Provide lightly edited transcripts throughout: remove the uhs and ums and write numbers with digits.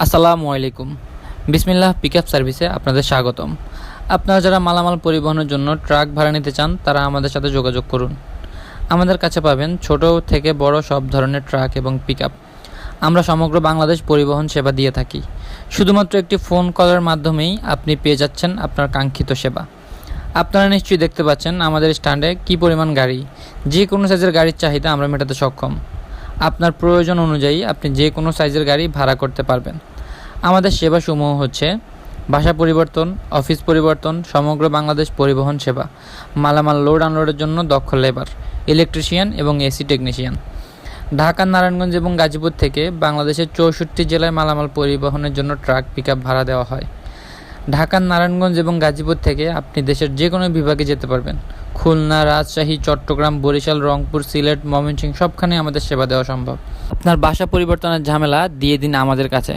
আসসালামু আলাইকুম। বিসমিল্লাহ পিকআপ সার্ভিসে আপনাদের স্বাগতম। আপনারা যারা মালামাল পরিবহনের জন্য ট্রাক ভাড়া নিতে চান তারা আমাদের সাথে যোগাযোগ করুন। আমাদের কাছে পাবেন ছোট থেকে বড় সব ধরনের ট্রাক এবং পিকআপ। আমরা সমগ্র বাংলাদেশ পরিবহন সেবা দিয়ে থাকি। শুধুমাত্র একটি ফোন কলের মাধ্যমেই আপনি পেয়ে যাচ্ছেন আপনার কাঙ্ক্ষিত সেবা। আপনারা নিশ্চয়ই দেখতে পাচ্ছেন আমাদের স্ট্যান্ডে কী পরিমাণ গাড়ি। যে কোনো সাইজের গাড়ির চাহিদা আমরা মেটাতে সক্ষম। আপনার প্রয়োজন অনুযায়ী আপনি যে কোনো সাইজের গাড়ি ভাড়া করতে পারবেন। আমাদের সেবাসমূহ হচ্ছে ভাষা পরিবর্তন, অফিস পরিবর্তন, সমগ্র বাংলাদেশ পরিবহন সেবা, মালামাল লোড আনলোডের জন্য দক্ষ লেবার, ইলেকট্রিশিয়ান এবং এসি টেকনিশিয়ান। ঢাকা, নারায়ণগঞ্জ এবং গাজীপুর থেকে বাংলাদেশের 64 জেলায় মালামাল পরিবহনের জন্য ট্রাক পিকআপ ভাড়া দেওয়া হয়। ঢাকা, নারায়ণগঞ্জ এবং গাজীপুর থেকে আপনি দেশের যে কোনো বিভাগে যেতে পারবেন। খুলনা, রাজশাহী, চট্টগ্রাম, বরিশাল, রংপুর, সিলেট, ময়মনসিংহ সবখানে আমাদের সেবা দেওয়া সম্ভব। আপনার বাসা পরিবর্তনের ঝামেলা দিয়ে দিন আমাদের কাছে।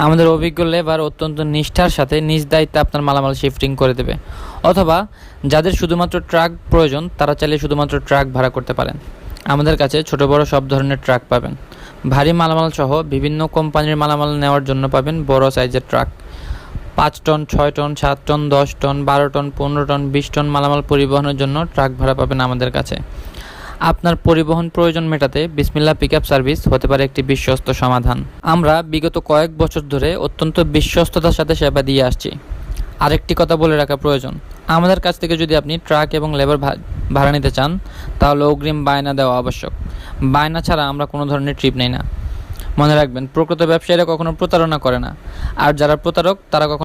আমাদের অভিজ্ঞ লেবার অত্যন্ত নিষ্ঠার সাথে নিজ দায়িত্বে আপনার মালামাল শিফটিং করে দেবে। অথবা যাদের শুধুমাত্র ট্রাক প্রয়োজন তারা চাইলে শুধুমাত্র ট্রাক ভাড়া করতে পারেন। আমাদের কাছে ছোট বড় সব ধরনের ট্রাক পাবেন। ভারী মালামাল সহ বিভিন্ন কোম্পানির মালামাল নেওয়ার জন্য পাবেন বড় সাইজের truck. 5 ton, 6 ton, 7 ton, 10 ton, 12 ton, 15 ton, 20 ton মালামাল পরিবহনের জন্য ট্রাক ভাড়া পাবেন আমাদের কাছে। আপনার পরিবহন প্রয়োজন মেটাতে বিসমিল্লাহ পিকআপ সার্ভিস হতে পারে একটি বিশ্বস্ত সমাধান। আমরা বিগত কয়েক বছর ধরে অত্যন্ত বিশ্বস্ততার সাথে সেবা দিয়ে আসছি। আরেকটি কথা বলে রাখা প্রয়োজন, আমাদের কাছ থেকে যদি আপনি ট্রাক এবং লেবার ভাড়া নিতে চান তাহলে অগ্রিম বায়না দেওয়া আবশ্যক। বায়না ছাড়া আমরা কোনো ধরনের ট্রিপ নেই না। মনে রাখবেন, প্রকৃত ব্যবসায়ীরা কখনো প্রতারণা করে না, আর যারা প্রতারক তারা কখনো